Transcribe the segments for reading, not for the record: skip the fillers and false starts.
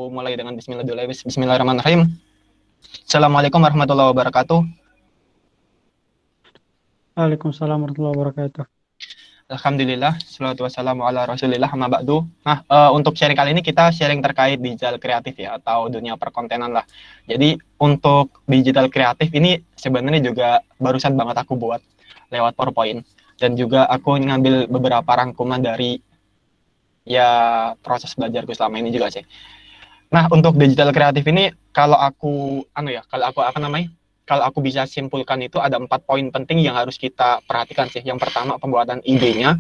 aku mulai dengan Bismillahirrahmanirrahim. Assalamualaikum warahmatullahi wabarakatuh. Waalaikumsalam warahmatullahi wabarakatuh. Alhamdulillah, salatu wassalamu ala rasulillah, amma ba'du. Nah, untuk sharing kali ini kita sharing terkait digital kreatif ya, atau dunia perkontenan lah. Jadi untuk digital kreatif ini sebenarnya juga barusan banget aku buat lewat PowerPoint. Dan juga aku ngambil beberapa rangkuman dari ya proses belajarku selama ini juga sih. Nah, untuk digital kreatif ini kalau aku kalau aku bisa simpulkan itu ada 4 poin penting yang harus kita perhatikan sih. Yang pertama pembuatan idenya,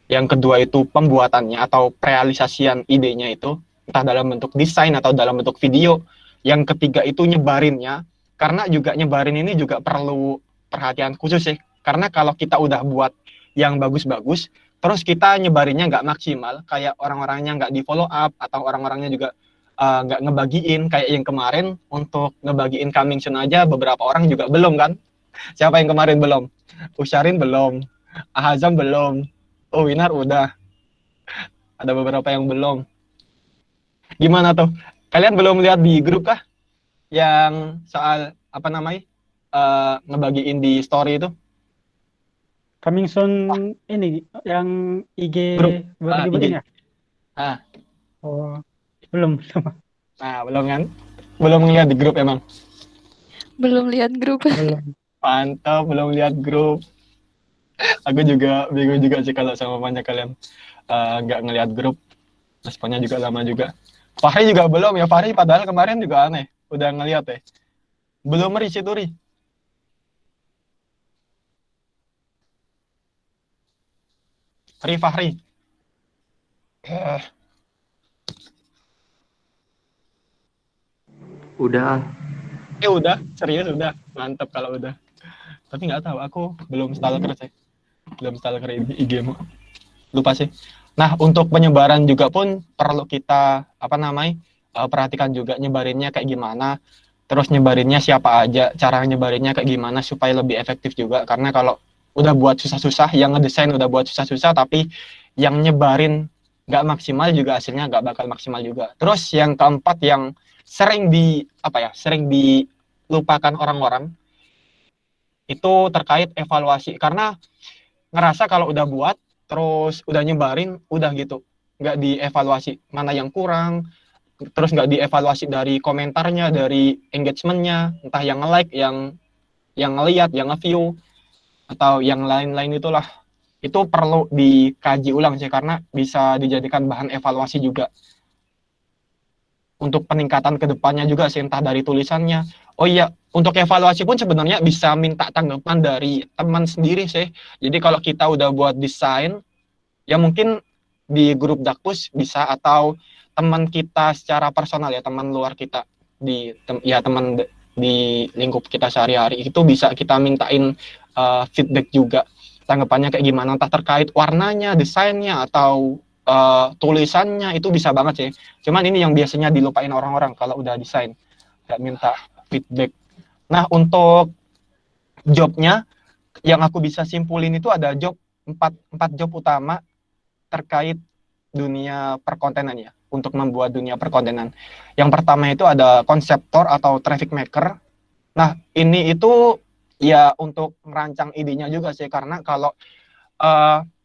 yang kedua itu pembuatannya atau realisasian idenya itu entah dalam bentuk desain atau dalam bentuk video. Yang ketiga itu nyebarinnya, karena juga nyebarin ini juga perlu perhatian khusus sih. Karena kalau kita udah buat yang bagus-bagus, terus kita nyebarinnya nggak maksimal, kayak orang-orangnya nggak di follow up atau orang-orangnya juga nggak ngebagiin, kayak yang kemarin untuk ngebagiin coming soon aja beberapa orang juga belum kan. Siapa yang kemarin belum? Usharin belum, Ahazam belum, oh Winar udah, ada beberapa yang belum. Gimana tuh, kalian belum lihat di grup kah yang soal ngebagiin di story itu? Coming soon ini yang IG Grup baru IG. dibuatin ya? Ah, Oh, belum. nah belum kan? Belum ngeliat di grup emang. Belum lihat grup. Belum. Mantap, belum lihat grup. Aku juga bingung juga sih kalau sama banyak kalian nggak ngelihat grup. Responnya juga lama juga. Fahri juga belum ya. Fahri padahal kemarin juga aneh. Udah ngelihat ya. Belum Ri situ Ri. Fahri. Eh, Udah. udah, serius udah. Mantap kalau udah. Tapi nggak tahu, aku belum stalker sih. Belum stalker IG-mu. Lupa sih. Nah, untuk penyebaran juga pun perlu kita perhatikan juga nyebarinnya kayak gimana. Terus nyebarinnya siapa aja, cara nyebarinnya kayak gimana supaya lebih efektif juga. Karena kalau udah buat susah-susah, yang ngedesain udah buat susah-susah, tapi yang nyebarin nggak maksimal juga hasilnya nggak bakal maksimal juga. Terus yang keempat yang sering dilupakan orang-orang itu terkait evaluasi. Karena ngerasa kalau udah buat terus udah nyebarin udah gitu, nggak dievaluasi mana yang kurang, terus nggak dievaluasi dari komentarnya, dari engagementnya, entah yang nge-like, yang ngeliat, yang nge-view atau yang lain-lain itulah. Itu perlu dikaji ulang sih, karena bisa dijadikan bahan evaluasi juga untuk peningkatan kedepannya juga sih, entah dari tulisannya. Oh iya, untuk evaluasi pun sebenarnya bisa minta tanggapan dari teman sendiri sih. Jadi kalau kita udah buat desain, ya mungkin di grup Dakpus bisa, atau teman kita secara personal ya, teman luar kita teman di lingkup kita sehari-hari itu bisa kita mintain feedback juga, tanggapannya kayak gimana, entah terkait warnanya, desainnya, atau tulisannya, itu bisa banget sih. Cuman ini yang biasanya dilupain orang-orang kalau udah desain, nggak minta feedback. Nah, untuk jobnya yang aku bisa simpulin itu ada empat job utama terkait dunia perkontenan ya, untuk membuat dunia perkontenan. Yang pertama itu ada konseptor atau traffic maker. Nah, ini itu ya untuk merancang idenya juga sih, karena kalau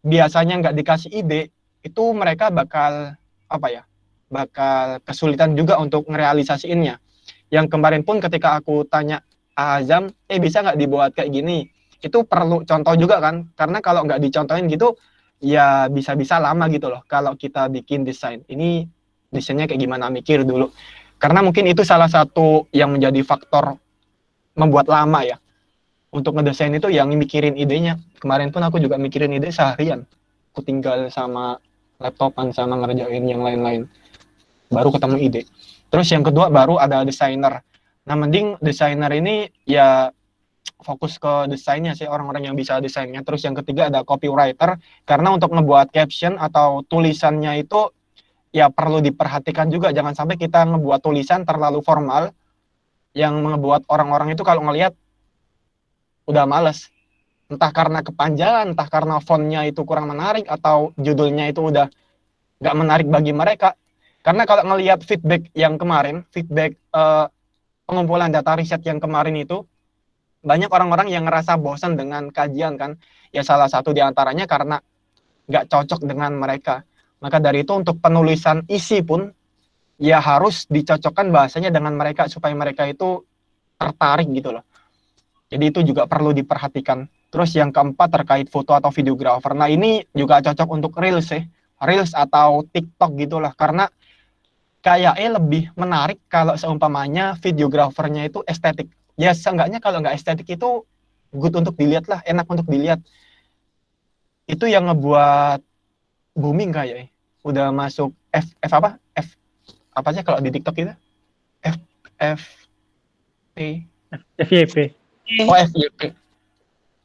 biasanya nggak dikasih ide, itu mereka bakal bakal kesulitan juga untuk ngerealisasiinnya. Yang kemarin pun ketika aku tanya Azam, bisa nggak dibuat kayak gini? Itu perlu contoh juga kan, karena kalau nggak dicontohin gitu, ya bisa-bisa lama gitu loh. Kalau kita bikin desain, ini desainnya kayak gimana, mikir dulu. Karena mungkin itu salah satu yang menjadi faktor membuat lama ya. Untuk ngedesain itu yang mikirin idenya. Kemarin pun aku juga mikirin ide seharian. Aku tinggal sama laptopan sama ngerjain yang lain-lain. Baru ketemu ide. Terus yang kedua baru ada desainer. Nah, mending desainer ini ya fokus ke desainnya sih, orang-orang yang bisa desainnya. Terus yang ketiga ada copywriter, karena untuk ngebuat caption atau tulisannya itu ya perlu diperhatikan juga, jangan sampai kita ngebuat tulisan terlalu formal yang ngebuat orang-orang itu kalau ngelihat udah males, entah karena kepanjangan, entah karena fontnya itu kurang menarik, atau judulnya itu udah nggak menarik bagi mereka. Karena kalau ngelihat feedback yang kemarin, feedback pengumpulan data riset yang kemarin itu, banyak orang-orang yang ngerasa bosan dengan kajian kan. Ya salah satu diantaranya karena nggak cocok dengan mereka. Maka dari itu untuk penulisan isi pun ya harus dicocokkan bahasanya dengan mereka supaya mereka itu tertarik gitu loh. Jadi itu juga perlu diperhatikan. Terus yang keempat terkait foto atau videographer. Nah ini juga cocok untuk Reels sih. Reels atau TikTok gitulah. Karena kayaknya lebih menarik kalau seumpamanya videografernya itu estetik. Ya seenggaknya kalau nggak estetik itu good untuk dilihat lah, enak untuk dilihat. Itu yang ngebuat booming kayaknya. Udah masuk F apa? Apa aja kalau di TikTok itu? F F T FYP. oh FYP.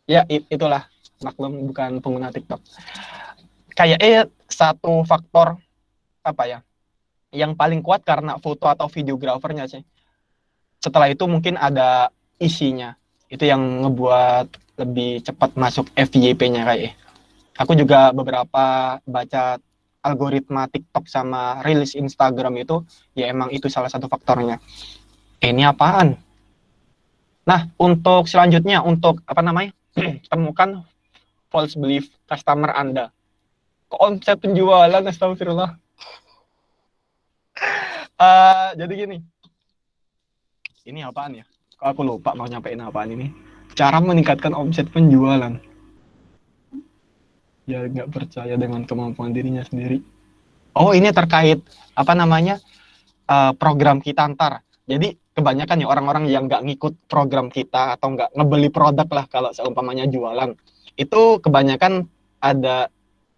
Ya itulah, maklum bukan pengguna TikTok. Kayaknya satu faktor apa ya? Yang paling kuat karena foto atau videografernya sih. Setelah itu mungkin ada isinya. Itu yang ngebuat lebih cepat masuk FYP-nya kayaknya. Aku juga beberapa baca algoritma TikTok sama rilis Instagram itu, ya emang itu salah satu faktornya. Ini apaan? Nah, untuk selanjutnya, untuk apa namanya? Temukan false belief customer Anda. Konsep penjualan, astagfirullah. Jadi gini, ini apaan ya? Kok aku lupa mau nyampein apaan ini? Cara meningkatkan omset penjualan. Ya nggak percaya dengan kemampuan dirinya sendiri. Oh ini terkait apa namanya program kita ntar. Jadi kebanyakan ya orang-orang yang nggak ngikut program kita atau nggak ngebeli produk lah kalau seumpamanya jualan. Itu kebanyakan ada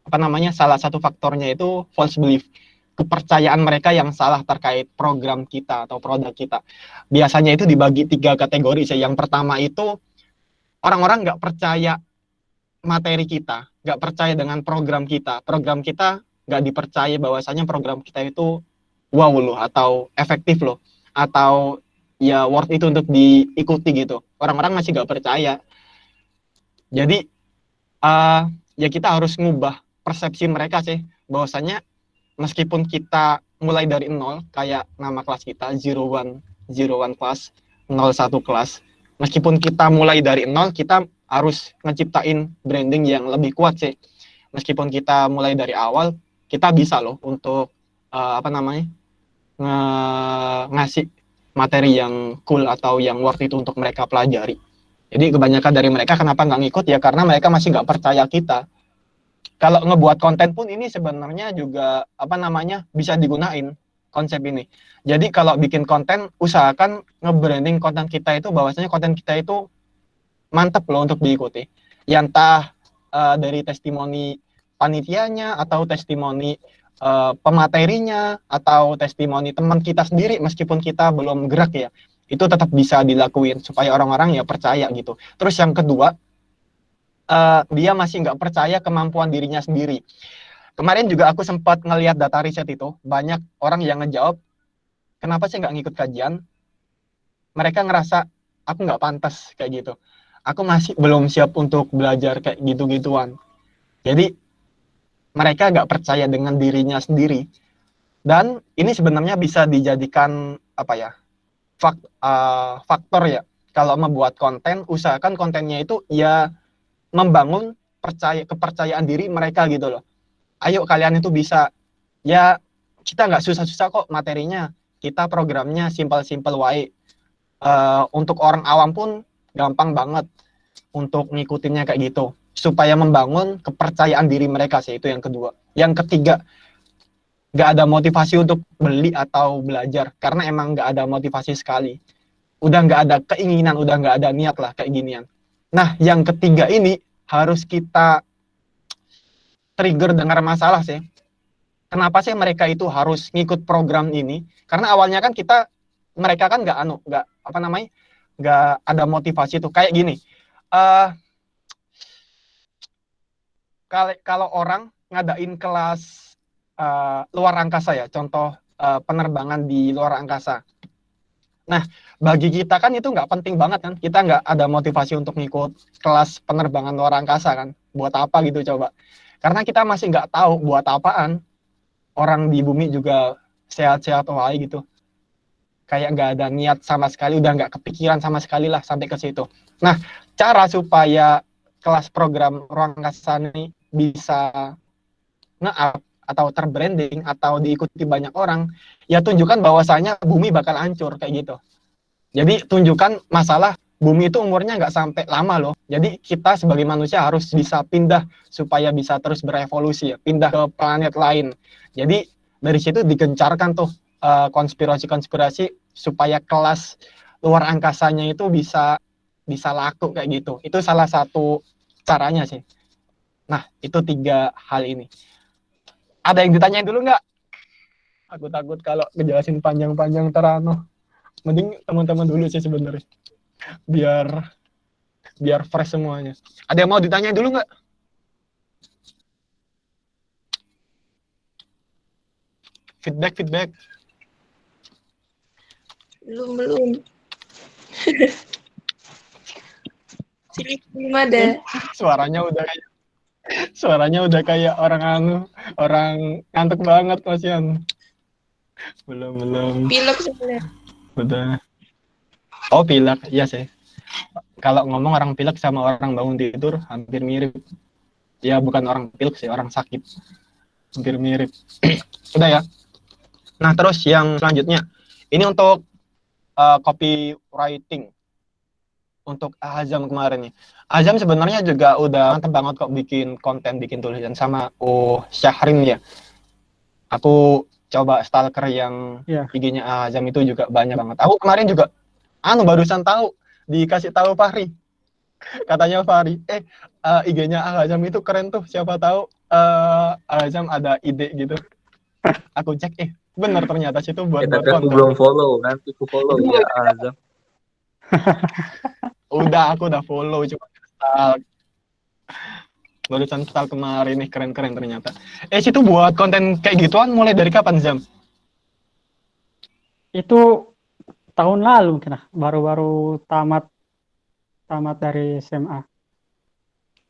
apa namanya salah satu faktornya itu false belief. Kepercayaan mereka yang salah terkait program kita atau produk kita. Biasanya itu dibagi 3 kategori. Yang pertama itu orang-orang nggak percaya materi kita, nggak percaya dengan program kita nggak dipercaya bahwasanya program kita itu wow loh atau efektif loh atau ya worth itu untuk diikuti gitu. Orang-orang masih nggak percaya. Jadi ya kita harus ngubah persepsi mereka sih bahwasanya meskipun kita mulai dari nol kayak nama kelas kita 01 class 01 kelas, meskipun kita mulai dari nol kita harus ngeciptain branding yang lebih kuat sih. Meskipun kita mulai dari awal, kita bisa loh untuk apa namanya ngasih materi yang cool atau yang worth itu untuk mereka pelajari. Jadi kebanyakan dari mereka kenapa nggak ngikut ya karena mereka masih nggak percaya kita. Kalau ngebuat konten pun ini sebenarnya juga apa namanya bisa digunain konsep ini. Jadi kalau bikin konten usahakan nge-branding konten kita itu bahwasanya konten kita itu mantap loh untuk diikuti. Ya entah dari testimoni panitianya atau testimoni pematerinya atau testimoni teman kita sendiri meskipun kita belum gerak ya. Itu tetap bisa dilakuin supaya orang-orang ya percaya gitu. Terus yang kedua, dia masih nggak percaya kemampuan dirinya sendiri. Kemarin juga aku sempat ngelihat data riset itu, banyak orang yang ngejawab, kenapa sih nggak ngikut kajian? Mereka ngerasa, aku nggak pantas kayak gitu. Aku masih belum siap untuk belajar kayak gitu-gituan. Jadi mereka nggak percaya dengan dirinya sendiri. Dan ini sebenarnya bisa dijadikan apa ya faktor ya. Kalau membuat konten, usahakan kontennya itu ya membangun kepercayaan diri mereka gitu loh. Ayo kalian itu bisa. Ya kita nggak susah-susah kok materinya. Kita programnya simple-simple wae. Untuk orang awam pun gampang banget untuk ngikutinnya kayak gitu supaya membangun kepercayaan diri mereka sih. Itu yang kedua. Yang ketiga, nggak ada motivasi untuk beli atau belajar karena emang nggak ada motivasi sekali, udah nggak ada keinginan, udah nggak ada niat lah kayak ginian. Nah yang ketiga ini harus kita trigger dengar masalah sih. Kenapa sih mereka itu harus ngikut program ini? Karena awalnya kan mereka kan nggak apa namanya nggak ada motivasi tuh kayak gini. Kalau orang ngadain kelas luar angkasa ya, contoh penerbangan di luar angkasa. Nah, bagi kita kan itu nggak penting banget kan, kita nggak ada motivasi untuk ngikut kelas penerbangan luar angkasa kan, buat apa gitu coba. Karena kita masih nggak tahu buat apaan, orang di bumi juga sehat-sehat wae gitu. Kayak nggak ada niat sama sekali, udah nggak kepikiran sama sekali lah sampai ke situ. Nah, cara supaya kelas program ruang angkasa ini bisa nge-up atau terbranding atau diikuti banyak orang, ya tunjukkan bahwasanya bumi bakal hancur kayak gitu. Jadi tunjukkan masalah bumi itu umurnya nggak sampai lama loh. Jadi kita sebagai manusia harus bisa pindah supaya bisa terus berevolusi ya, pindah ke planet lain. Jadi dari situ digencarkan tuh konspirasi-konspirasi supaya kelas luar angkasanya itu bisa laku kayak gitu. Itu salah satu caranya sih. Nah, itu 3 hal ini. Ada yang ditanyain dulu nggak? Aku takut kalau ngejelasin panjang-panjang terano. Mending teman-teman dulu sih sebenarnya. Biar fresh semuanya. Ada yang mau ditanyain dulu nggak? Feedback. Belum. Sini belum ada. Suaranya udah kayak orang ngantuk banget kasihan. Belum. Pilek sebenarnya. Udah. Oh, pilek. Iya sih. Kalau ngomong orang pilek sama orang bangun tidur hampir mirip. Ya bukan orang pilek sih, orang sakit. Hampir mirip. Udah ya. Nah, terus yang selanjutnya. Ini untuk copywriting. Untuk Azam kemarin nih. Azam sebenarnya juga udah mantep banget kok bikin konten, bikin tulisan sama Syahrin ya. Aku coba stalker yang IG-nya Azam itu juga banyak banget. Aku kemarin juga barusan tahu, dikasih tahu Fahri. Katanya Fahri, IG-nya Azam itu keren tuh, siapa tahu Azam ada ide gitu. Aku cek, bener ternyata situ buat tapi aku belum follow, nanti aku follow ya Azam. Aku udah follow, cuma barusan stalk kemarin nih, keren-keren ternyata. Situ buat konten kayak gituan mulai dari kapan, Zam? Itu tahun lalu mungkin baru tamat dari SMA.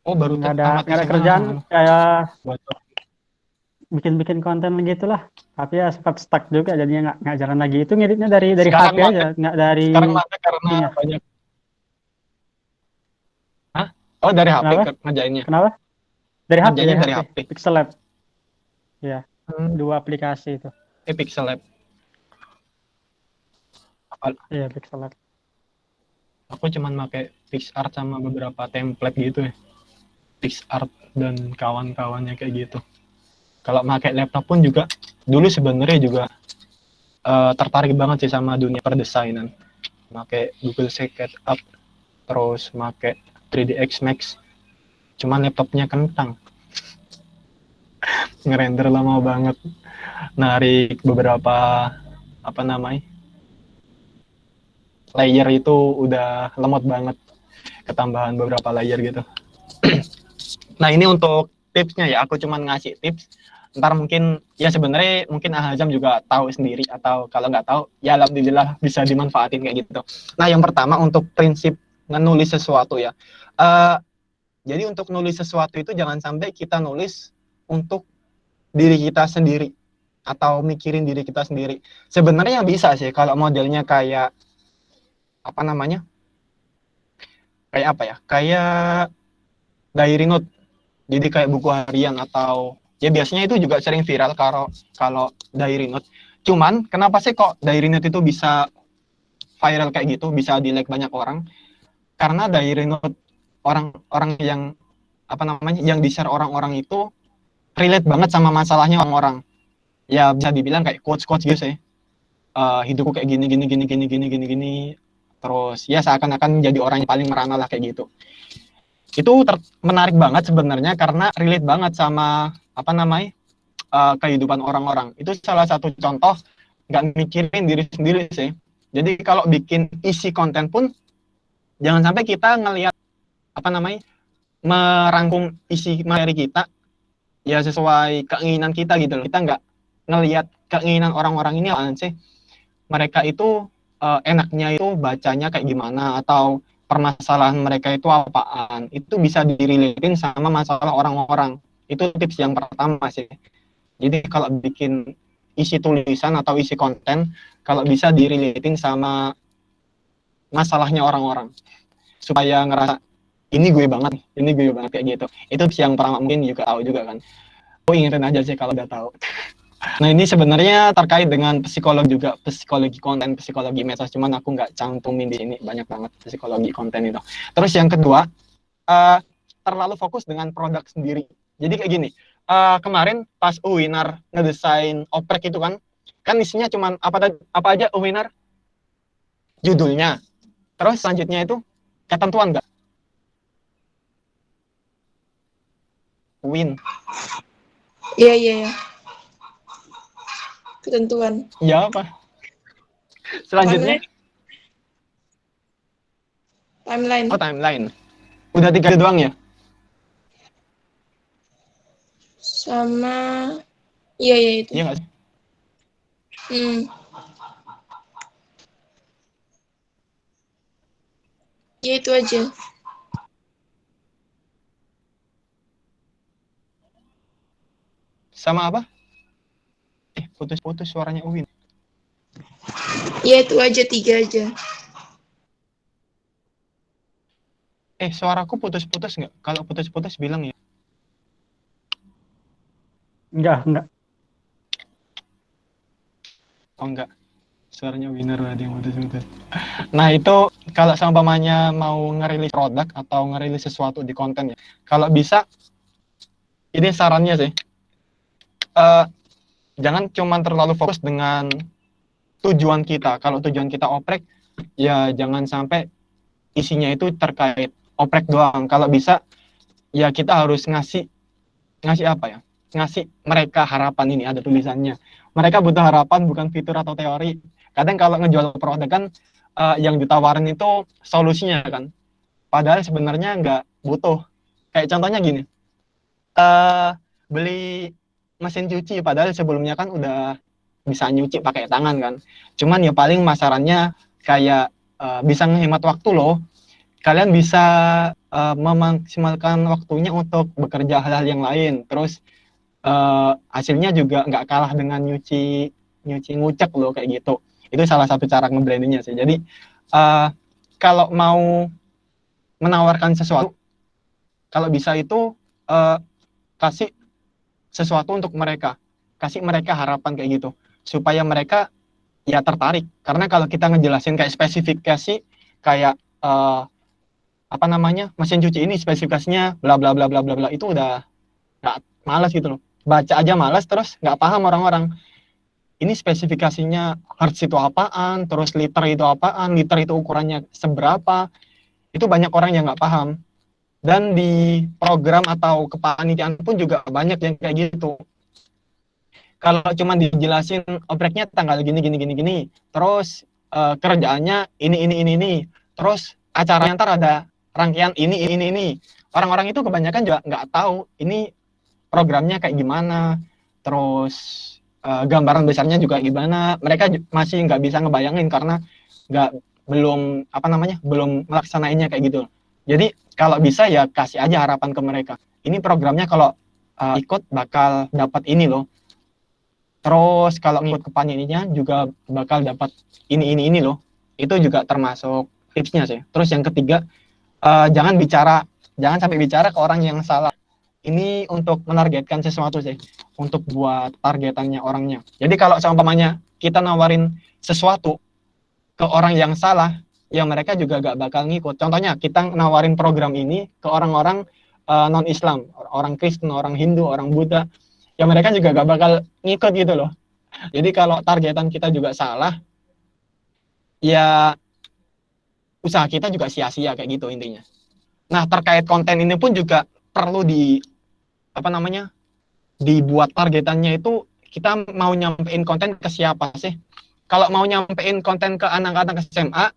Oh, baru nggak tamat ada SMA. kerjaan, kayak bikin konten gitulah. Tapi ya sempat stuck juga, jadinya nggak jalan lagi. Itu ngeditnya dari Sekarang HP aja, nggak dari. Sekarang mata karena banyak. Hah? Oh, dari HP ngerjainnya. Kenapa? Dari HP, dari HP. Pixel Lab. Ya, 2 aplikasi itu. Pixel Lab. Iya, Pixel Lab. Aku cuman pakai PixArt sama beberapa template gitu ya. PixArt dan kawan-kawannya kayak gitu. Kalau pakai laptop pun juga dulu sebenarnya juga tertarik banget sih sama dunia perdesainan. Pakai Google SketchUp, terus pakai 3ds Max. Cuman laptopnya kentang. Ngerender lama banget. Narik beberapa layer itu udah lemot banget. Ketambahan beberapa layer gitu. Nah, ini untuk tipsnya ya. Aku cuman ngasih tips. Ntar mungkin ya sebenarnya mungkin Azam juga tahu sendiri, atau kalau nggak tahu ya alhamdulillah bisa dimanfaatin kayak gitu. Nah, yang pertama untuk prinsip menulis sesuatu ya. Jadi untuk nulis sesuatu itu jangan sampai kita nulis untuk diri kita sendiri atau mikirin diri kita sendiri. Sebenarnya bisa sih kalau modelnya kayak kayak diary note. Jadi kayak buku harian, atau ya biasanya itu juga sering viral kalau diary note. Cuman kenapa sih kok diary note itu bisa viral kayak gitu, bisa di-like banyak orang? Karena diary note orang-orang yang yang di-share orang-orang itu relate banget sama masalahnya orang-orang. Ya bisa dibilang kayak quotes-quotes gitu sih. Hidupku kayak gini. Terus ya seakan-akan jadi orang yang paling merana lah kayak gitu. Itu menarik banget sebenarnya karena relate banget sama kehidupan orang-orang. Itu salah satu contoh nggak mikirin diri sendiri sih. Jadi kalau bikin isi konten pun jangan sampai kita ngelihat merangkum isi materi kita ya sesuai keinginan kita gitu loh. Kita nggak ngelihat keinginan orang-orang ini apaan sih. Mereka itu enaknya itu bacanya kayak gimana, atau permasalahan mereka itu apaan. Itu bisa direlatin sama masalah orang-orang. Itu tips yang pertama sih. Jadi kalau bikin isi tulisan atau isi konten kalau bisa direlating sama masalahnya orang-orang supaya ngerasa ini gue banget kayak gitu. Itu yang pertama, mungkin juga tahu juga kan. Oh, ingetin aja sih kalau udah tahu. Nah, ini sebenarnya terkait dengan psikologi juga, psikologi konten, psikologi medsos, cuman aku nggak cantumin di sini, banyak banget psikologi konten itu. Terus yang kedua, terlalu fokus dengan produk sendiri. Jadi kayak gini, kemarin pas Uwinar ngedesain oprek itu kan isinya cuman apa aja Uwinar? Judulnya. Terus selanjutnya itu ketentuan nggak? Win. Iya, iya, iya. Ketentuan. Ya apa? Selanjutnya, Timeline. oh timeline. Udah 3 doang ya? Sama, iya, iya itu. Iya nggak sih? Hmm. Ya itu aja. Sama apa? Putus-putus suaranya Uwin. Ya itu aja, 3 aja. Suaraku putus-putus nggak? Kalau putus-putus bilang ya. Enggak. Oh enggak. Suaranya Winner tadi yang putus-putus. Nah, itu kalau sama pamannya mau ngerilis produk atau ngerilis sesuatu di konten ya. Kalau bisa, ini sarannya sih. Jangan cuma terlalu fokus dengan tujuan kita. Kalau tujuan kita oprek, ya jangan sampai isinya itu terkait oprek doang. Kalau bisa, ya kita harus ngasih apa ya? Ngasih mereka harapan, ini ada tulisannya. Mereka butuh harapan, bukan fitur atau teori. Kadang kalau ngejual produk kan yang ditawarin itu solusinya kan. Padahal sebenarnya nggak butuh. Kayak contohnya gini, beli mesin cuci, padahal sebelumnya kan udah bisa nyuci pakai tangan kan. Cuman ya paling masarannya kayak bisa menghemat waktu loh. Kalian bisa memaksimalkan waktunya untuk bekerja hal-hal yang lain. Terus hasilnya juga nggak kalah dengan nyuci ngucek loh, kayak gitu. Itu salah satu cara nge-brandingnya sih. Jadi kalau mau menawarkan sesuatu, kalau bisa itu kasih sesuatu untuk mereka, kasih mereka harapan kayak gitu, supaya mereka ya tertarik. Karena kalau kita ngejelasin kayak spesifikasi kayak apa namanya, mesin cuci ini spesifikasinya bla bla bla bla bla bla, itu udah nggak, malas gitu loh, baca aja malas, terus nggak paham orang-orang ini spesifikasinya hertz itu apaan, terus liter itu apaan, liter itu ukurannya seberapa, itu banyak orang yang nggak paham. Dan di program atau kepanitiaan pun juga banyak yang kayak gitu. Kalau cuma dijelasin opreknya tanggal gini, terus kerjaannya ini, terus acaranya ntar ada rangkaian ini. Orang-orang itu kebanyakan juga nggak tahu ini programnya kayak gimana, terus gambaran besarnya juga gimana. Mereka masih nggak bisa ngebayangin karena belum melaksanainnya kayak gitu. Jadi kalau bisa ya kasih aja harapan ke mereka. Ini programnya kalau ikut bakal dapat ini loh. Terus kalau ngikut kepanitiaannya juga bakal dapat ini loh. Itu juga termasuk tipsnya sih. Terus yang ketiga, jangan sampai bicara ke orang yang salah. Ini untuk menargetkan sesuatu sih, untuk buat targetannya orangnya. Jadi kalau seumpamanya kita nawarin sesuatu ke orang yang salah, ya mereka juga gak bakal ngikut. Contohnya kita nawarin program ini ke orang-orang non-Islam, orang Kristen, orang Hindu, orang Buddha, ya mereka juga gak bakal ngikut gitu loh. Jadi kalau targetan kita juga salah, ya usaha kita juga sia-sia kayak gitu intinya. Nah, terkait konten ini pun juga perlu dibuat targetannya itu, kita mau nyampein konten ke siapa sih? Kalau mau nyampein konten ke anak-anak SMA,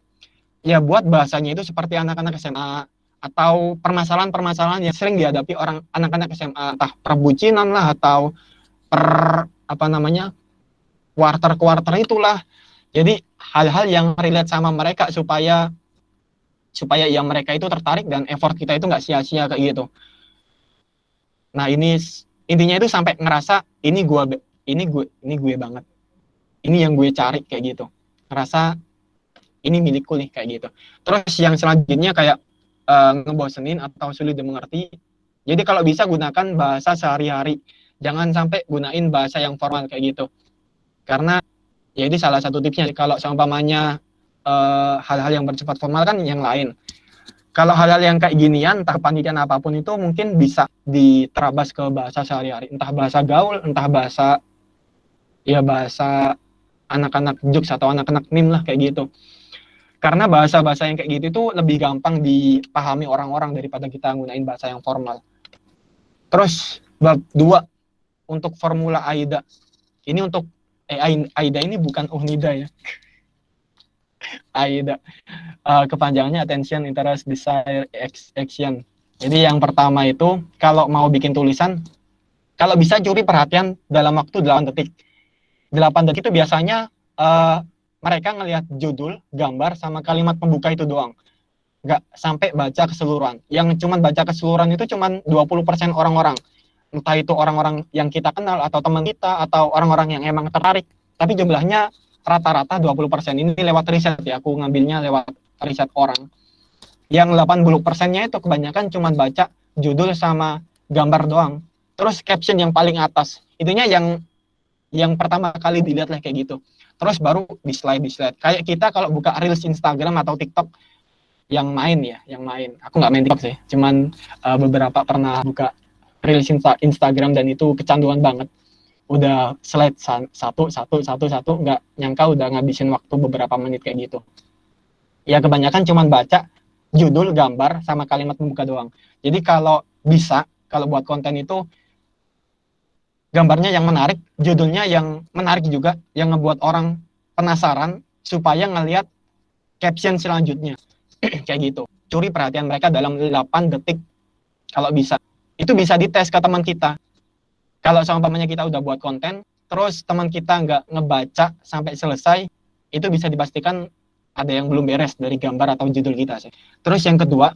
ya buat bahasanya itu seperti anak-anak SMA, atau permasalahan-permasalahan yang sering dihadapi anak-anak SMA, entah perbucinan lah, atau quarter itulah. Jadi hal-hal yang relate sama mereka supaya ya mereka itu tertarik dan effort kita itu nggak sia-sia kayak gitu. Nah, ini intinya itu sampai ngerasa ini ini gue banget, ini yang gue cari kayak gitu, ngerasa ini milikku nih kayak gitu. Terus yang selanjutnya kayak ngebosenin atau sulit dimengerti. Jadi kalau bisa gunakan bahasa sehari-hari, jangan sampai gunain bahasa yang formal kayak gitu. Karena ya ini salah satu tipsnya. Kalau seumpamanya hal-hal yang bersifat formal kan yang lain. Kalau hal-hal yang kayak ginian, entah panitian apapun itu mungkin bisa diterabas ke bahasa sehari-hari, entah bahasa gaul, entah bahasa anak-anak jokes atau anak-anak meme lah kayak gitu. Karena bahasa-bahasa yang kayak gitu itu lebih gampang dipahami orang-orang daripada kita gunain bahasa yang formal. Terus bab 2 untuk formula AIDA. Ini untuk AIDA ini bukan UNIDA ya. AIDA. Kepanjangannya Attention, Interest, Desire, Action. Jadi yang pertama itu kalau mau bikin tulisan, kalau bisa curi perhatian dalam waktu 8 detik. 8 detik itu biasanya mereka ngelihat judul, gambar, sama kalimat pembuka itu doang. Nggak sampai baca keseluruhan. Yang cuman baca keseluruhan itu cuman 20% orang-orang. Entah itu orang-orang yang kita kenal, atau teman kita, atau orang-orang yang emang tertarik. Tapi jumlahnya rata-rata 20%. Ini lewat riset ya, aku ngambilnya lewat riset orang. Yang 80%-nya itu kebanyakan cuman baca judul sama gambar doang. Terus caption yang paling atas. Itunya yang pertama kali dilihat lah kayak gitu. Terus baru di slide. Kayak kita kalau buka Reels Instagram atau TikTok yang main. Aku nggak main TikTok sih, cuman beberapa pernah buka Reels Instagram dan itu kecanduan banget. Udah slide satu, nggak nyangka udah ngabisin waktu beberapa menit kayak gitu. Ya kebanyakan cuman baca judul, gambar, sama kalimat pembuka doang. Jadi kalau bisa, kalau buat konten itu gambarnya yang menarik, judulnya yang menarik juga, yang ngebuat orang penasaran supaya ngelihat caption selanjutnya. Kayak gitu. Curi perhatian mereka dalam 8 detik kalau bisa. Itu bisa dites ke teman kita. Kalau seumpamanya kita udah buat konten, terus teman kita nggak ngebaca sampai selesai, itu bisa dipastikan ada yang belum beres dari gambar atau judul kita sih. Terus yang kedua,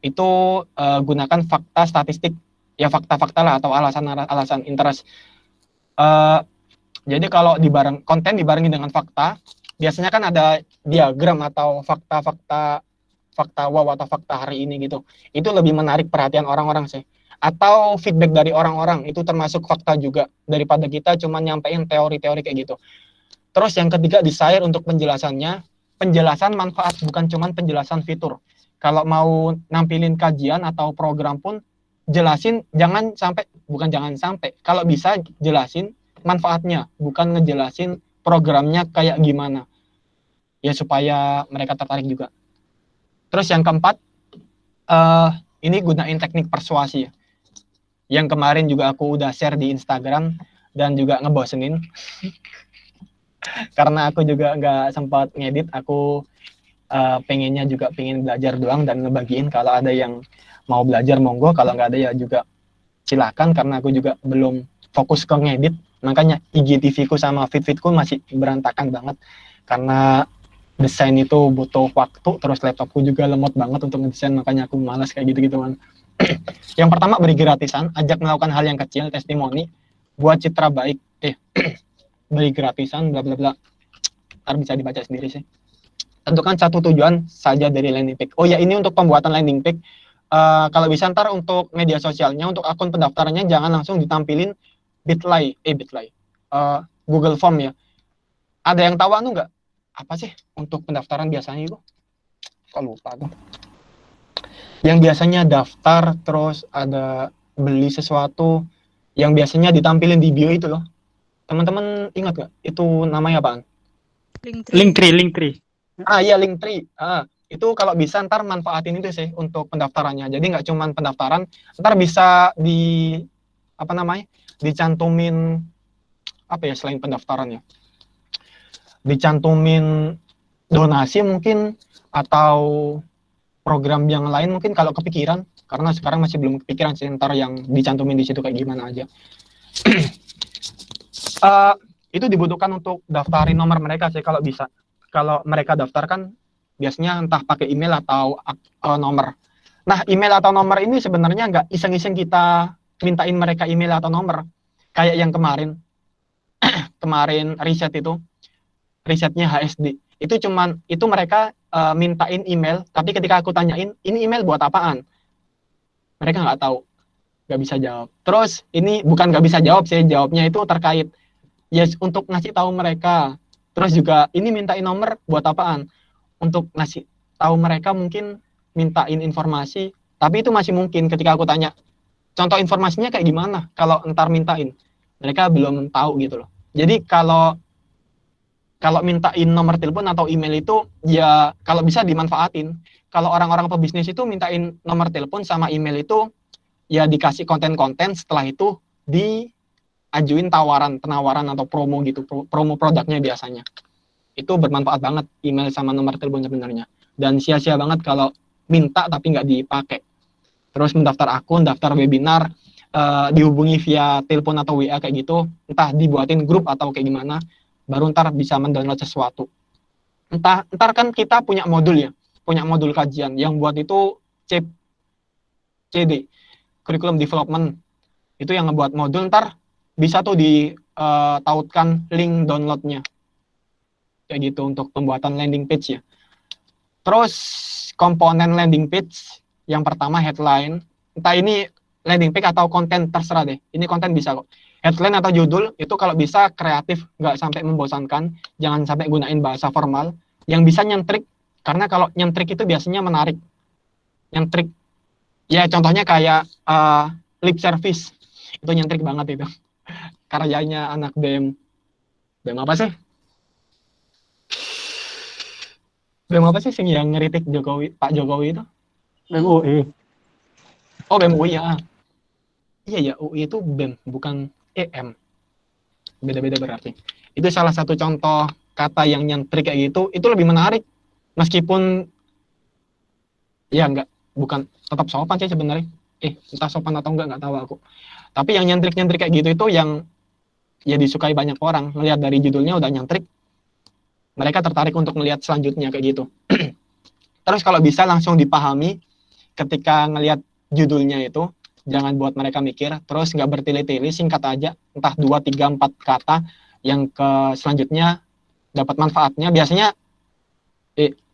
itu gunakan fakta statistik. Ya fakta-fakta lah atau alasan interest. Jadi kalau konten dibarengin dengan fakta, biasanya kan ada diagram atau fakta wow atau fakta hari ini gitu. Itu lebih menarik perhatian orang-orang sih. Atau feedback dari orang-orang, itu termasuk fakta juga, daripada kita cuma nyampein teori-teori kayak gitu. Terus yang ketiga, desire untuk penjelasannya. Penjelasan manfaat, bukan cuma penjelasan fitur. Kalau mau nampilin kajian atau program pun, jelasin, jangan sampai, kalau bisa jelasin manfaatnya, bukan ngejelasin programnya kayak gimana. Ya supaya mereka tertarik juga. Terus yang keempat, ini gunain teknik persuasi ya. Yang kemarin juga aku udah share di Instagram dan juga ngebosenin. Karena aku juga nggak sempat ngedit, aku pengen belajar doang dan ngebagiin. Kalau ada yang mau belajar monggo, kalau nggak ada ya juga silakan, karena aku juga belum fokus ke ngedit. Makanya IGTV ku sama feed-ku masih berantakan banget karena desain itu butuh waktu, terus laptopku juga lemot banget untuk ngedesain, makanya aku malas kayak gitu-gitu kan. Yang pertama, beri gratisan, ajak melakukan hal yang kecil, testimoni, buat citra baik. Beri gratisan, bla bla bla. Ntar bisa dibaca sendiri sih. Tentukan satu tujuan saja dari landing page. Oh ya, ini untuk pembuatan landing page. Kalau bisa ntar untuk media sosialnya, untuk akun pendaftarannya jangan langsung ditampilin Bitly, Google Form ya. Ada yang tahu nggak? Apa sih untuk pendaftaran biasanya itu? Kok lupa tuh. Yang biasanya daftar, terus ada beli sesuatu, yang biasanya ditampilin di bio itu loh. Teman-teman ingat nggak? Itu namanya apaan? Linktree. Iya, Linktree. Itu kalau bisa ntar manfaatin itu sih untuk pendaftarannya. Jadi nggak cuma pendaftaran, ntar bisa dicantumin apa ya selain pendaftarannya, dicantumin donasi mungkin, atau program yang lain mungkin kalau kepikiran, karena sekarang masih belum kepikiran sih ntar yang dicantumin di situ kayak gimana aja. Itu dibutuhkan untuk daftarin nomor mereka sih kalau bisa. Kalau mereka daftarkan biasanya entah pakai email atau nomor. Nah, email atau nomor ini sebenarnya nggak iseng-iseng kita mintain mereka email atau nomor. Kayak yang kemarin, kemarin risetnya HSD itu mereka mintain email, tapi ketika aku tanyain ini email buat apaan, mereka nggak tahu, nggak bisa jawab. Terus ini bukan nggak bisa jawab sih, jawabnya itu terkait yes untuk ngasih tahu mereka. Terus juga ini mintain nomor buat apaan, untuk ngasih tahu mereka, mungkin mintain informasi, tapi itu masih mungkin ketika aku tanya contoh informasinya kayak gimana kalau entar mintain, mereka belum tahu gitu loh. Jadi kalau mintain nomor telepon atau email itu ya kalau bisa dimanfaatin. Kalau orang-orang pebisnis itu mintain nomor telepon sama email itu ya dikasih konten-konten, setelah itu diajuin penawaran atau promo gitu, promo produknya biasanya. Itu bermanfaat banget email sama nomor telepon sebenarnya. Dan sia-sia banget kalau minta tapi nggak dipakai. Terus mendaftar akun, daftar webinar, dihubungi via telepon atau WA kayak gitu, entah dibuatin grup atau kayak gimana, baru ntar bisa mendownload sesuatu. Ntar kan kita punya modul kajian yang buat itu CD, curriculum development, itu yang ngebuat modul, ntar bisa tuh ditautkan link downloadnya kayak gitu untuk pembuatan landing page ya. Terus komponen landing page yang pertama headline, entah ini landing page atau konten terserah deh, ini konten bisa kok. Headline atau judul itu kalau bisa kreatif, nggak sampai membosankan, jangan sampai gunain bahasa formal, yang bisa nyentrik, karena kalau nyentrik itu biasanya menarik. Nyentrik, ya contohnya kayak lip service, itu nyentrik banget itu. Karyanya anak BEM apa sih? BEM apa sih yang ngeritik Pak Jokowi itu? BEM UI. Oh, BEM UI ya. Iya ya, UI itu BEM, bukan EM. Beda-beda berarti. Itu salah satu contoh kata yang nyentrik kayak gitu, itu lebih menarik. Meskipun ya bukan tetap sopan sih sebenarnya. Entah sopan atau nggak tahu aku. Tapi yang nyentrik-nyentrik kayak gitu itu yang ya disukai banyak orang. Ngelihat dari judulnya udah nyentrik, mereka tertarik untuk melihat selanjutnya kayak gitu. Terus kalau bisa langsung dipahami ketika ngelihat judulnya itu, jangan buat mereka mikir, terus nggak bertele-tele, singkat aja, entah 2, 3, 4 kata, yang ke selanjutnya dapat manfaatnya. Biasanya,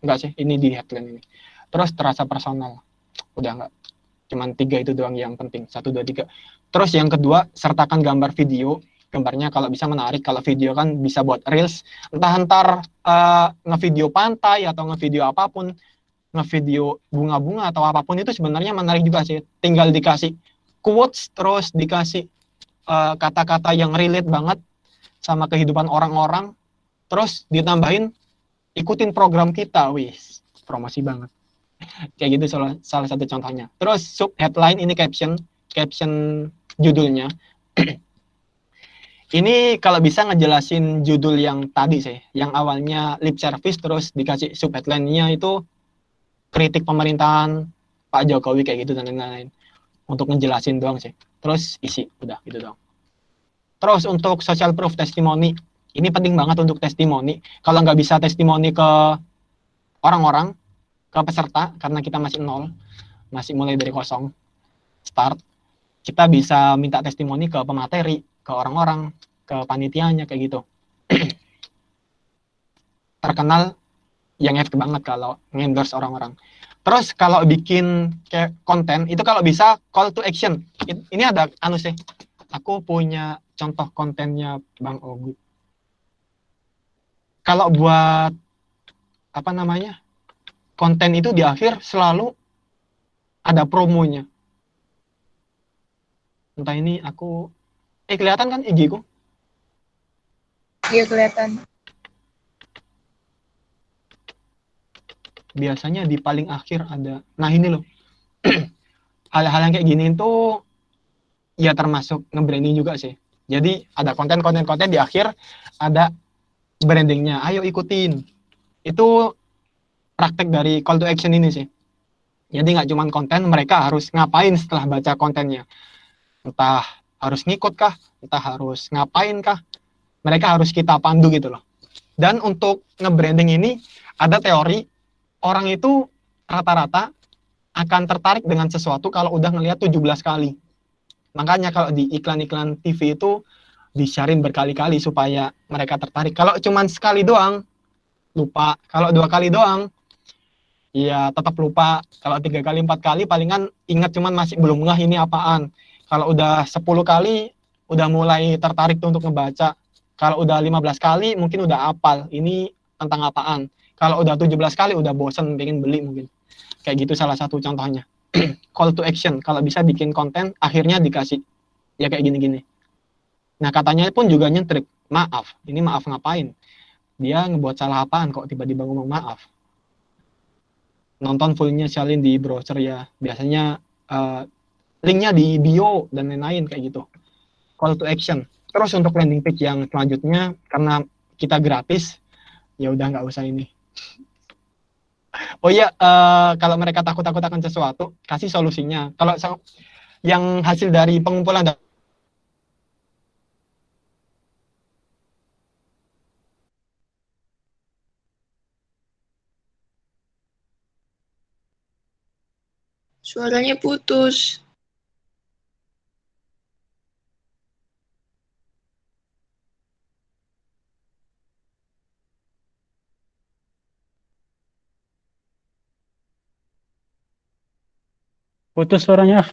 enggak sih, ini di headline ini. Terus terasa personal, udah enggak, cuman 3 itu doang yang penting, 1, 2, 3. Terus yang kedua, sertakan gambar video, gambarnya kalau bisa menarik, kalau video kan bisa buat reels, entah ngevideo pantai atau ngevideo apapun, ngevideo bunga-bunga atau apapun, itu sebenarnya menarik juga sih. Tinggal dikasih quotes, terus dikasih kata-kata yang relate banget sama kehidupan orang-orang, terus ditambahin ikutin program kita, wis promosi banget. Kayak gitu salah satu contohnya. Terus sub headline ini caption judulnya. Ini kalau bisa ngejelasin judul yang tadi sih, yang awalnya lip service, terus dikasih sub headline-nya itu kritik pemerintahan Pak Jokowi kayak gitu dan lain-lain, untuk ngejelasin doang sih. Terus isi, udah gitu doang. Terus untuk social proof testimoni, ini penting banget untuk testimoni. Kalau nggak bisa testimoni ke orang-orang, ke peserta, karena kita masih nol, masih mulai dari kosong, start, kita bisa minta testimoni ke pemateri, ke orang-orang, ke panitianya kayak gitu. Terkenal yang efektif banget kalau ngendorse orang-orang. Terus kalau bikin kayak konten itu kalau bisa call to action. Ini ada sih. Aku punya contoh kontennya Bang Ogu. Kalau buat konten itu di akhir selalu ada promonya. Entah ini aku kelihatan kan IG ku? Iya kelihatan. Biasanya di paling akhir ada. Nah ini loh. Hal-hal yang kayak gini itu ya termasuk nge-branding juga sih. Jadi ada konten di akhir ada brandingnya. Ayo ikutin. Itu praktek dari call to action ini sih. Jadi nggak cuma konten, mereka harus ngapain setelah baca kontennya. Entah harus ngikut kah, entah harus ngapain kah. Mereka harus kita pandu gitu loh. Dan untuk nge-branding ini ada teori, orang itu rata-rata akan tertarik dengan sesuatu kalau udah ngelihat 17 kali. Makanya kalau di iklan-iklan TV itu di-sharein berkali-kali supaya mereka tertarik. Kalau cuman sekali doang, lupa. Kalau 2 kali doang, ya tetap lupa. Kalau 3 kali, 4 kali, palingan ingat cuman masih belum ngeh ini apaan. Kalau udah 10 kali, udah mulai tertarik tuh untuk ngebaca. Kalau udah 15 kali, mungkin udah apal. Ini tentang apaan. Kalau udah 17 kali, udah bosen, pengen beli mungkin. Kayak gitu salah satu contohnya. Call to action. Kalau bisa bikin konten, akhirnya dikasih. Ya kayak gini-gini. Nah, katanya pun juga nyentrik. Maaf, ini maaf ngapain? Dia ngebuat salah apaan kok tiba-tiba ngomong maaf? Nonton fullnya salin di browser ya. Biasanya eh, linknya di bio dan lain-lain kayak gitu. Call to action. Terus untuk landing page yang selanjutnya, karena kita gratis, ya udah nggak usah ini. Oh iya, kalau mereka takut-takut akan sesuatu, kasih solusinya. Kalau yang hasil dari pengumpulan Suaranya putus. Putus suaranya.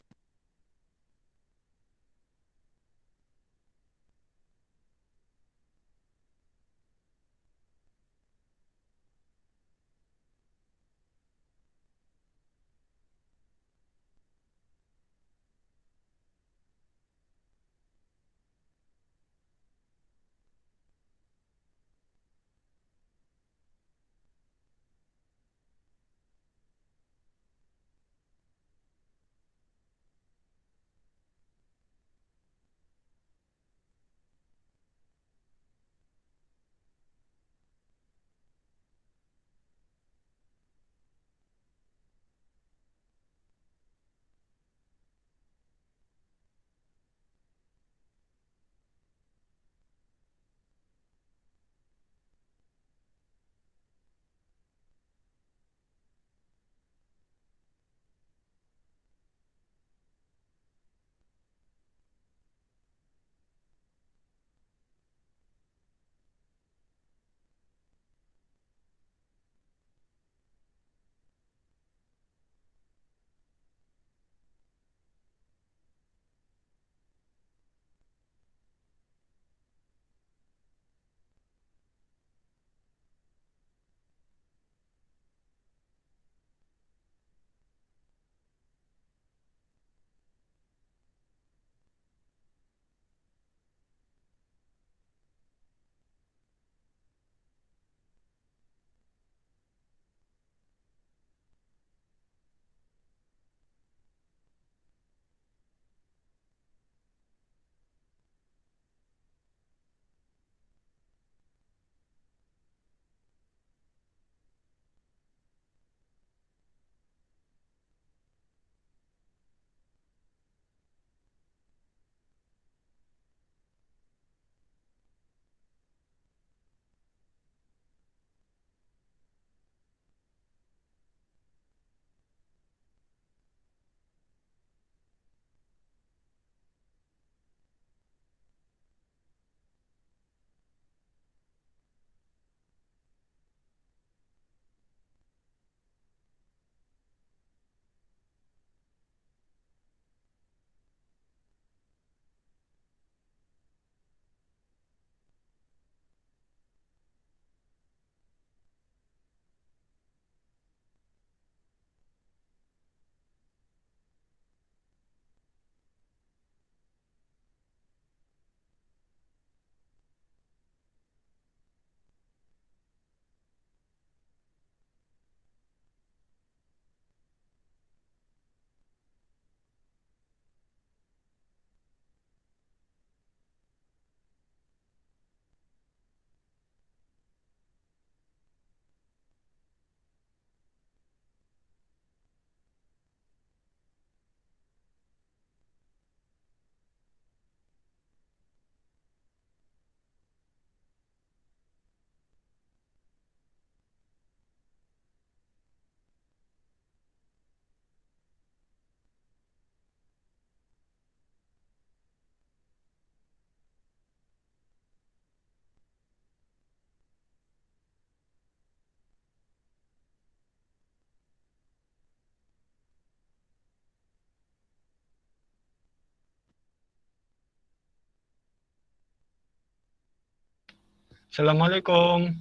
Assalamualaikum.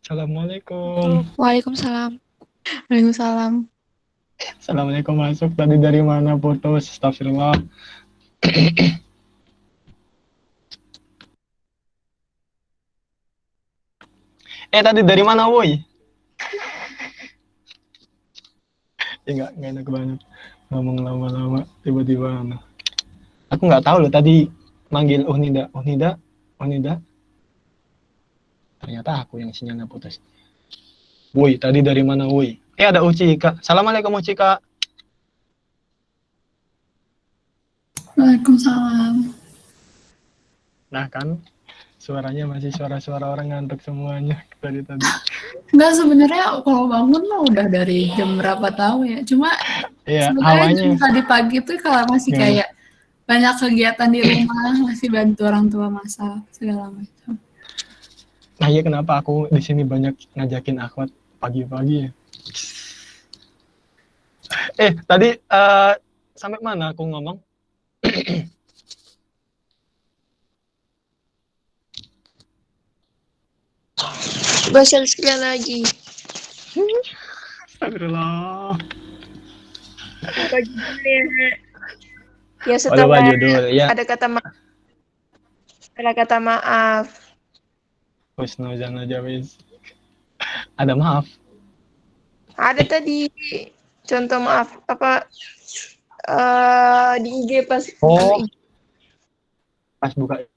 Assalamualaikum. Waalaikumsalam. Waalaikumsalam. Assalamualaikum, masuk tadi dari mana putus? Astagfirullah. Tadi dari mana woi? Enggak enak banget ngomong lama-lama tiba-tiba. Aku nggak tahu loh tadi manggil Unida. Ternyata aku yang sinyalnya putus. Woi, tadi dari mana woi? Ada Ucika. Assalamualaikum Ucika. Waalaikumsalam. Nah kan, suaranya masih suara-suara orang ngantuk semuanya tadi. Enggak, sebenarnya kalau bangun mah udah dari jam berapa tahu ya. Cuma Iya, sebenarnya hawanya. jam tadi pagi tuh kalau masih kayak banyak kegiatan di rumah, masih bantu orang tua masak segala macam. Nah iya kenapa aku di sini banyak ngajakin akhwat pagi-pagi ya. Tadi sampai mana aku ngomong? Baca sekali lagi. Astagfirullah. Apa judulnya? Ya Oh, setelah lupa judul. Ya, ada kata maaf. Ada kata maaf. husnuzan aja wis. Ada maaf. Ada tadi contoh maaf apa di IG pas Oh. Pas buka.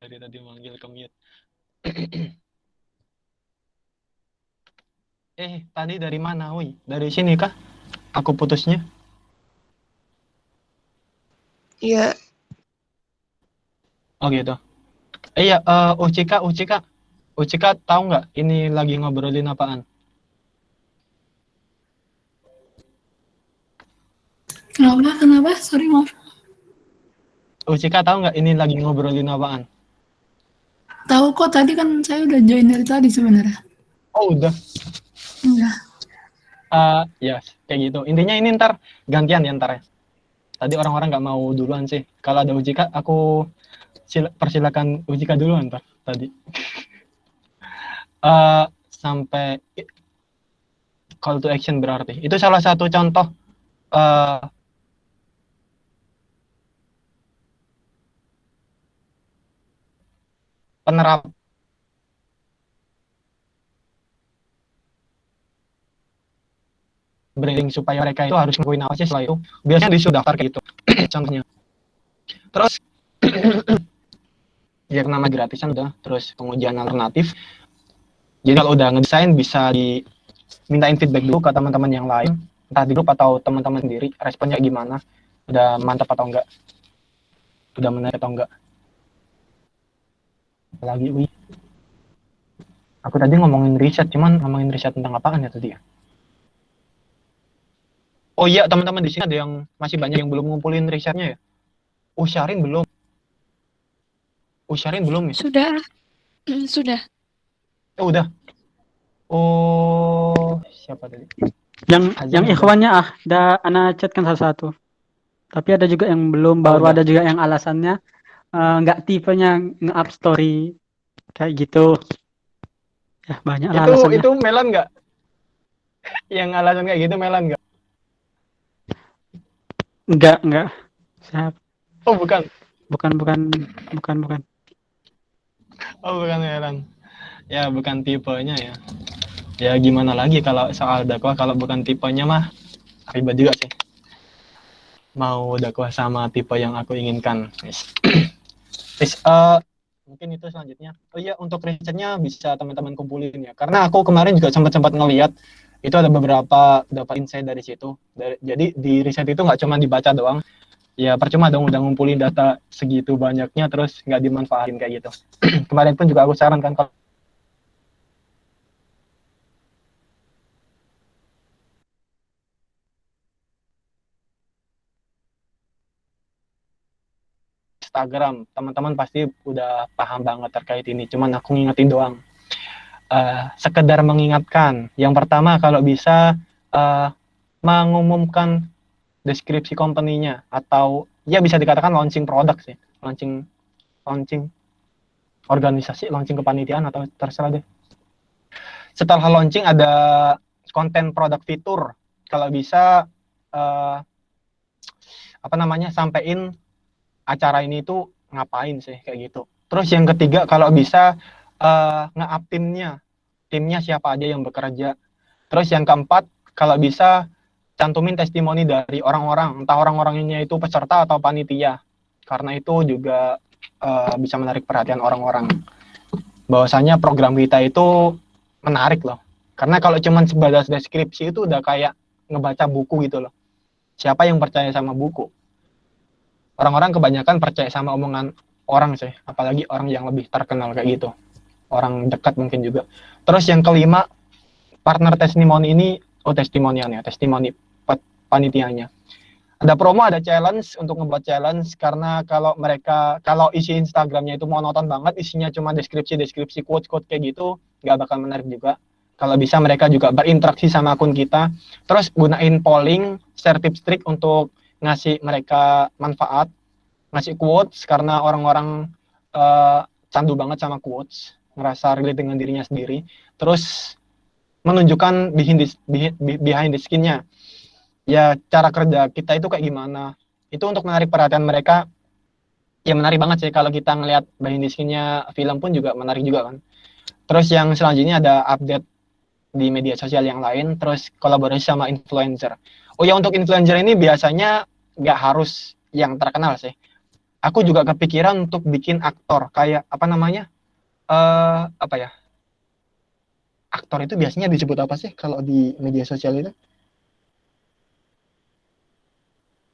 Dari tadi manggil ke mute. Tadi dari mana woi? Dari sini kah? Aku putusnya. Iya. Oh gitu. Ucika tahu nggak ini lagi ngobrolin apaan? Kenapa? Sorry, maaf. Ucika tahu nggak ini lagi ngobrolin apaan? Tahu kok, tadi kan saya udah join dari tadi sebenarnya. Oh udah. Enggak. Ya kayak gitu. Intinya ini ntar gantian ya ntar ya. Tadi orang-orang nggak mau duluan sih. Kalau ada Ucika, aku persilakan Ucika duluan ntar tadi. Sampai call to action berarti. Itu salah satu contoh penerap branding supaya mereka itu harus ngelakuin apa sih setelah itu. Biasanya disuruh daftar kayak gitu. Contohnya. Terus Ya nama gratisan udah, terus pengujian alternatif. Jadi kalau udah ngedesain bisa dimintain feedback dulu ke teman-teman yang lain, entah di grup atau teman-teman sendiri, responnya gimana, udah mantap atau enggak, udah menarik atau enggak. Apalagi, wih. Aku tadi ngomongin riset, cuman ngomongin riset tentang apaan ya tadi ya? Oh iya, teman-teman di sini ada yang masih banyak yang belum ngumpulin risetnya ya? Usyarin belum? Usyarin belum ya? Sudah. Sudah. Oh, udah. Oh, siapa tadi? Yang Azam udah. ikhwannya udah ana chat kan satu-satu. Tapi ada juga yang belum, baru udah. ada juga yang alasannya nggak tipenya nge-up story kayak gitu. Ya banyak lah alasannya. Itu Melan nggak? Yang alasan kayak gitu Melan nggak? Enggak. Siap. Oh, bukan. Bukan. Oh, bukan Melan. Ya, bukan tipenya ya. Ya, gimana lagi kalau soal dakwah, kalau bukan tipenya mah ribet juga sih. Mau dakwah sama tipe yang aku inginkan. Mungkin itu selanjutnya. Oh iya, untuk risetnya bisa teman-teman kumpulin ya. Karena aku kemarin juga sempat ngeliat, itu ada beberapa dapat insight dari situ. Jadi di riset itu nggak cuma dibaca doang. Ya percuma dong udah ngumpulin data segitu banyaknya terus nggak dimanfaatin kayak gitu. Kemarin pun juga aku sarankan kalau Instagram, teman-teman pasti udah paham banget terkait ini. Cuman aku ngingetin doang. Sekedar mengingatkan. Yang pertama kalau bisa mengumumkan deskripsi company-nya atau ya bisa dikatakan launching produk sih. Launching organisasi, launching kepanitiaan atau terserah deh. Setelah launching ada konten produk fitur. Kalau bisa sampein acara ini tuh ngapain sih kayak gitu. Terus yang ketiga kalau bisa nge-up timnya siapa aja yang bekerja. Terus yang keempat kalau bisa cantumin testimoni dari orang-orang, entah orang-orangnya itu peserta atau panitia, karena itu juga bisa menarik perhatian orang-orang. Bahwasanya program kita itu menarik loh. Karena kalau cuman sebatas deskripsi itu udah kayak ngebaca buku gitu loh. Siapa yang percaya sama buku? Orang-orang kebanyakan percaya sama omongan orang sih, apalagi orang yang lebih terkenal kayak gitu. Orang dekat mungkin juga. Terus yang kelima, partner testimoni ini, testimoni panitianya. Ada promo, ada challenge untuk ngebuat challenge karena kalau isi Instagramnya itu monoton banget, isinya cuma deskripsi quote kayak gitu, nggak bakal menarik juga. Kalau bisa mereka juga berinteraksi sama akun kita. Terus gunain polling, share tips trik untuk ngasih mereka manfaat, ngasih quotes karena orang-orang candu banget sama quotes, ngerasa relate dengan dirinya sendiri. Terus menunjukkan behind the skin-nya. Ya cara kerja kita itu kayak gimana. Itu untuk menarik perhatian mereka. Ya menarik banget sih kalau kita ngelihat behind the skin-nya film pun juga menarik juga kan. Terus yang selanjutnya ada update di media sosial yang lain, terus kolaborasi sama influencer. Oh ya, untuk influencer ini biasanya nggak harus yang terkenal sih. Aku juga kepikiran untuk bikin aktor kayak aktor itu biasanya disebut apa sih kalau di media sosial itu?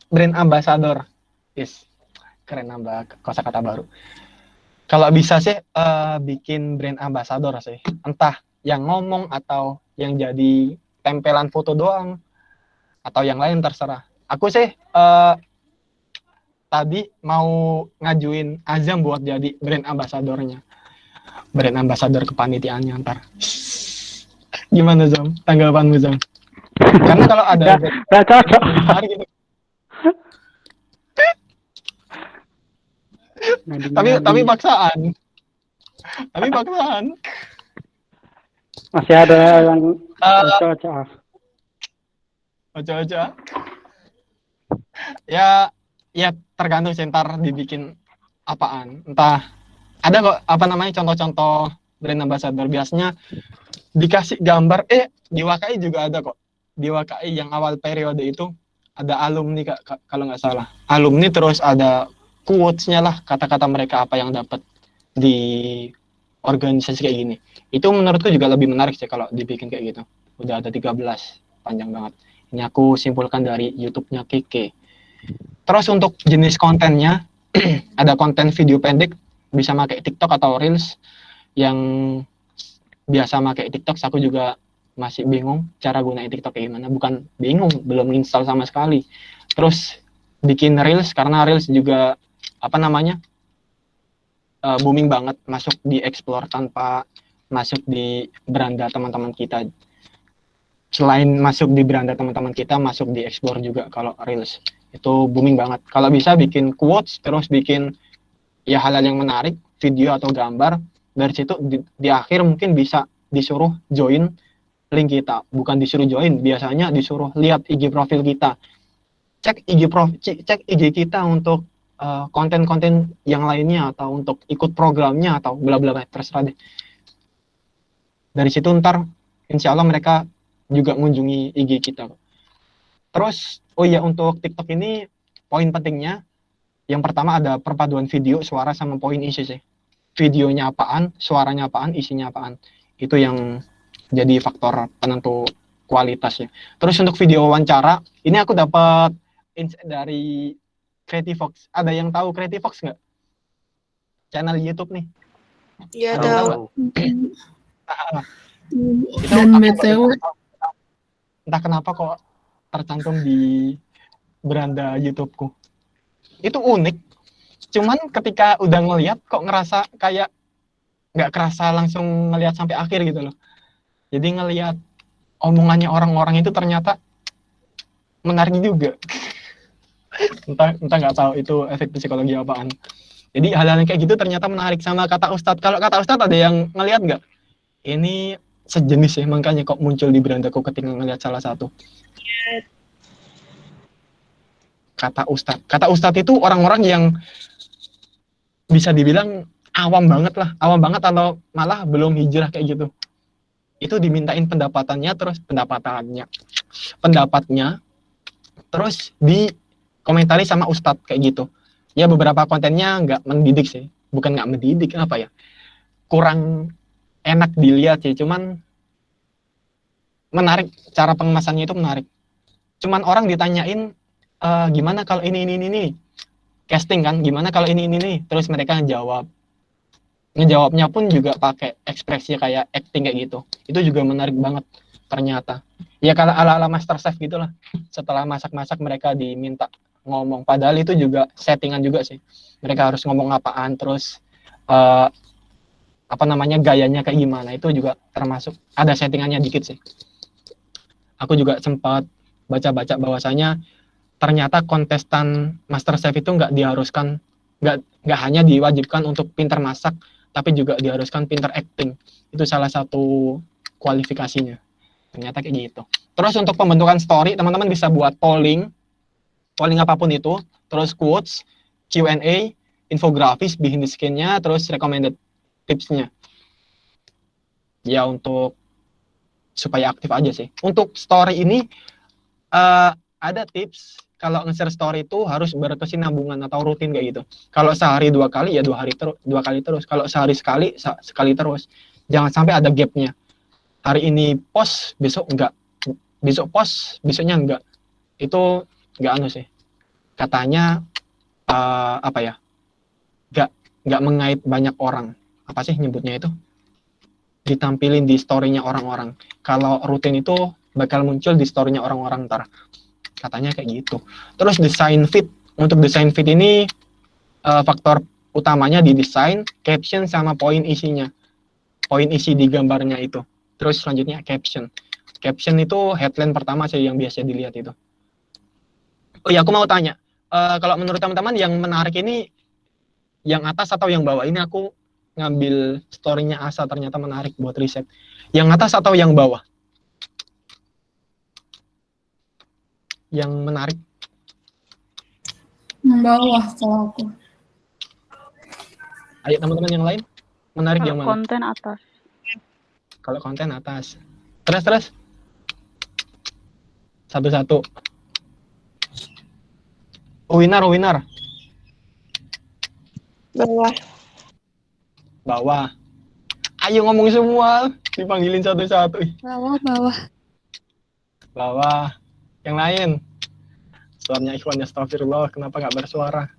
Brand ambassador. Yes, keren, nambah kosakata baru. Kalau bisa sih bikin brand ambassador sih. Entah yang ngomong atau yang jadi tempelan foto doang atau yang lain terserah. Aku sih tadi mau ngajuin Azam buat jadi brand ambassadornya. Brand ambassador kepanitiaannya ntar. Gimana Zam? Tanggapanmu Zam? Karena kalau ada Nggak cocok. gitu. Tapi paksaan. Masih ada yang cocok. Ojo-ojo. Ya tergantung sih ntar dibikin apaan. Entah ada kok contoh-contoh brand ambassador, biasanya dikasih gambar di WKI juga ada kok. Di WKI yang awal periode itu ada alumni kalau nggak salah. Alumni terus ada quotes-nya lah, kata-kata mereka apa yang dapat di organisasi kayak gini. Itu menurutku juga lebih menarik sih kalau dibikin kayak gitu. Udah ada 13, panjang banget. Ini aku simpulkan dari YouTube-nya Kike. Terus untuk jenis kontennya, ada konten video pendek, bisa pakai TikTok atau Reels. Yang biasa pakai TikTok, aku juga masih bingung cara gunain TikTok kayak gimana. Bukan bingung, belum install sama sekali. Terus bikin Reels, karena Reels juga apa namanya, booming banget, masuk di explore tanpa masuk di beranda teman-teman kita. Selain masuk di beranda teman-teman kita, masuk di explore juga kalau Reels. Itu booming banget. Kalau bisa bikin quotes, terus bikin ya hal-hal yang menarik, video atau gambar, dari situ di akhir mungkin bisa disuruh join link kita. Bukan disuruh join, biasanya disuruh lihat IG profil kita. Cek IG kita untuk konten-konten yang lainnya, atau untuk ikut programnya, atau bla bla bla, terserah deh. Dari situ ntar insya Allah mereka juga mengunjungi IG kita. Terus oh iya, untuk TikTok ini poin pentingnya yang pertama ada perpaduan video, suara sama poin isi sih. Videonya apaan, suaranya apaan, isinya apaan. Itu yang jadi faktor penentu kualitasnya. Terus untuk video wawancara, ini aku dapat insight dari Creativox. Ada yang tahu Creativox nggak? Channel YouTube nih. Iya, Ada yang tahu tahu. nggak? Itu Dan aku BTW, entah kenapa kok tercantum di beranda YouTubeku. Itu unik. Cuman ketika udah ngeliat kok ngerasa kayak nggak kerasa langsung ngeliat sampai akhir gitu loh. Jadi ngeliat omongannya orang-orang itu ternyata menarik juga. entah nggak tahu itu efek psikologi apaan. Jadi hal-hal kayak gitu ternyata menarik. Sama kata Ustadz. Kalau kata Ustadz ada yang ngeliat nggak? Ini sejenis ya, makanya kok muncul di berandaku ketika ngeliat salah satu. Kata Ustadz itu orang-orang yang bisa dibilang awam banget lah, awam banget atau malah belum hijrah kayak gitu. Itu dimintain pendapatnya, terus dikomentari sama Ustadz kayak gitu. Ya beberapa kontennya nggak mendidik sih, bukan nggak mendidik, apa ya, kurang enak dilihat sih, cuman menarik, cara pengemasannya itu menarik. Cuman orang ditanyain gimana kalau ini, casting kan, gimana kalau ini, terus mereka ngejawabnya pun juga pakai ekspresi kayak acting kayak gitu. Itu juga menarik banget ternyata. Ya kalau ala-ala MasterChef gitulah. Setelah masak-masak mereka diminta ngomong, padahal itu juga settingan juga sih. Mereka harus ngomong apaan, terus apa namanya, gayanya kayak gimana, itu juga termasuk ada settingannya dikit sih. Aku juga sempat baca-baca bahwasanya ternyata kontestan MasterChef itu nggak diharuskan, nggak hanya diwajibkan untuk pintar masak, tapi juga diharuskan pintar acting. Itu salah satu kualifikasinya. Ternyata kayak gitu. Terus untuk pembentukan story, teman-teman bisa buat polling apapun itu, terus quotes, Q&A, infografis, behind the scene-nya, terus recommended tipsnya. Ya untuk supaya aktif aja sih. Untuk story ini ada tips. Kalau nge-share story itu harus berkesinambungan atau rutin kayak gitu. Kalau sehari 2 kali ya 2 kali terus. Kalau sehari sekali terus. Jangan sampai ada gapnya. Hari ini post, besok enggak. Besok post, besoknya enggak. Itu enggak anu sih. Katanya apa ya? Enggak mengait banyak orang. Apa sih nyebutnya itu? Ditampilin di story-nya orang-orang. Kalau rutin itu bakal muncul di story-nya orang-orang ntar. Katanya kayak gitu. Terus desain feed. Untuk desain feed ini faktor utamanya di desain, caption, sama poin isinya. Poin isi di gambarnya itu. Terus selanjutnya caption. Caption itu headline pertama sih yang biasa dilihat itu. Oh ya, aku mau tanya. Kalau menurut teman-teman yang menarik ini yang atas atau yang bawah? Ini aku ngambil story-nya Asa, ternyata menarik buat riset. Yang atas atau yang bawah? Yang menarik. bawah kalau aku. Ayo teman-teman yang lain. Menarik yang Kalau mana? konten atas. Kalau konten atas. Terus. Satu-satu. Winner. Bawah. Bawah. Ayo ngomong semua, dipanggilin satu-satu. Ih, Bawah. bawah. Yang lain. Suaranya Ikhwan, astagfirullah, kenapa nggak bersuara?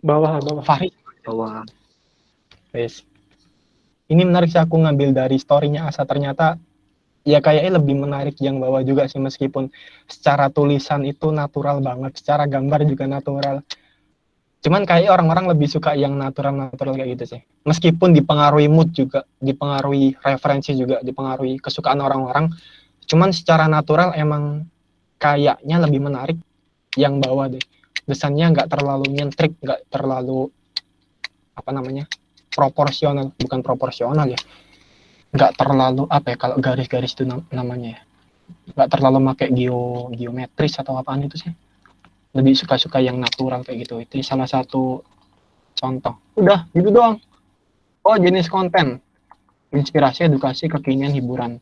Bawah. Farid. Bawah. Guys. Ini menarik sih, aku ngambil dari story-nya Asa, ternyata ya kayaknya lebih menarik yang bawah juga sih, meskipun secara tulisan itu natural banget, secara gambar juga natural. Cuman kayak orang-orang lebih suka yang natural-natural kayak gitu sih. Meskipun dipengaruhi mood juga, dipengaruhi referensi juga, dipengaruhi kesukaan orang-orang. Cuman secara natural emang kayaknya lebih menarik yang bawah deh. Desainnya nggak terlalu nyentrik, nggak terlalu apa namanya, proporsional, bukan proporsional ya. Nggak terlalu apa ya, kalau garis-garis itu namanya ya. Nggak terlalu pakai geometris atau apaan itu sih. Lebih suka-suka yang natural kayak gitu. Itu salah satu contoh. Udah, gitu doang. Oh, jenis konten. Inspirasi, edukasi, kekinian, hiburan.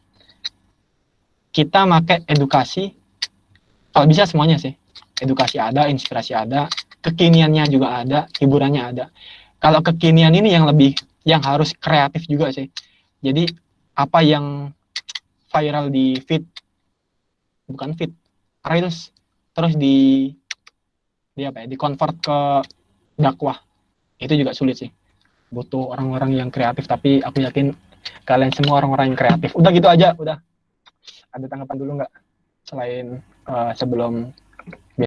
Kita pakai edukasi, kalau bisa semuanya sih. Edukasi ada, inspirasi ada, kekiniannya juga ada, hiburannya ada. Kalau kekinian ini yang harus kreatif juga sih. Jadi apa yang viral di feed, bukan feed, reels, terus di convert ke dakwah, itu juga sulit sih. Butuh orang-orang yang kreatif, tapi aku yakin kalian semua orang-orang yang kreatif. Udah gitu aja, udah. Ada tanggapan dulu nggak selain sebelum